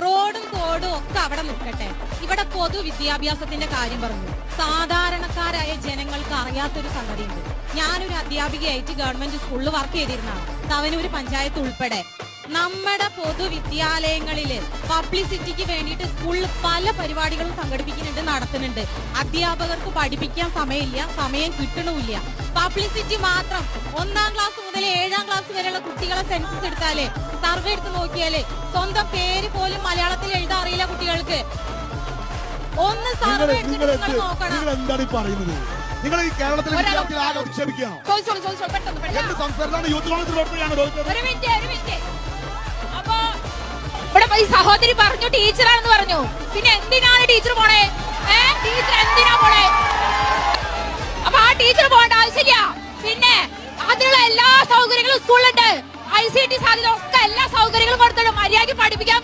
റോഡും തോടും ഒക്കെ അവിടെ നിൽക്കട്ടെ, ഇവിടെ പൊതുവിദ്യാഭ്യാസത്തിന്റെ കാര്യം പറഞ്ഞു. സാധാരണക്കാരായ ജനങ്ങൾക്ക് അറിയാത്തൊരു സംഗതിയുണ്ട്. ഞാനൊരു അധ്യാപികയായിട്ട് ഗവൺമെന്റ് സ്കൂളിൽ വർക്ക് ചെയ്തിരുന്നതാണ്, തവനൂര് പഞ്ചായത്ത് ഉൾപ്പെടെ. നമ്മുടെ പൊതുവിദ്യാലയങ്ങളില് പബ്ലിസിറ്റിക്ക് വേണ്ടിയിട്ട് സ്കൂളിൽ പല പരിപാടികളും സംഘടിപ്പിക്കുന്നുണ്ട്, നടത്തുന്നുണ്ട്. അധ്യാപകർക്ക് പഠിപ്പിക്കാൻ സമയമില്ല, സമയം കിട്ടണമില്ല. പബ്ലിസിറ്റി മാത്രം. 1ാം ക്ലാസ് മുതൽ 7ാം ക്ലാസ് വരെയുള്ള കുട്ടികളെ സെൻസസ് എടുത്താലേ, സർവേ എടുത്ത് നോക്കിയാലേ സ്വന്തം പേര് പോലും മലയാളത്തിൽ എഴുതാൻ അറിയില്ല കുട്ടികൾക്ക്. ഒന്ന് സർവേ എടുത്തിട്ട് നിങ്ങൾ നോക്കണം. എന്താണ് ഈ പറയുന്നത്? നിങ്ങൾ ഈ കേരളത്തിലെ വിദ്യാർത്ഥികൾ ആകെ അധിക്ഷേപിക്കുകയാണോ? യൂത്ത് കോൺഗ്രസ് ഇവിടെ ഈ സഹോദരി പറഞ്ഞു ടീച്ചറാണെന്ന് പറഞ്ഞു. പിന്നെ എന്തിനാണ് ടീച്ചർ പോണേ? ടീച്ചർ എന്തിനാ പോണേ? അപ്പൊ ആ ടീച്ചർ പോകേണ്ട ആവശ്യമില്ല. പിന്നെ അതിനുള്ള എല്ലാ സൗകര്യങ്ങളും സ്കൂളിലുണ്ട്. ICT സാധ്യത ഒക്കെ എല്ലാ സൗകര്യങ്ങളും കൊടുത്തിട്ട് മര്യാദയ്ക്ക് പഠിപ്പിക്കാൻ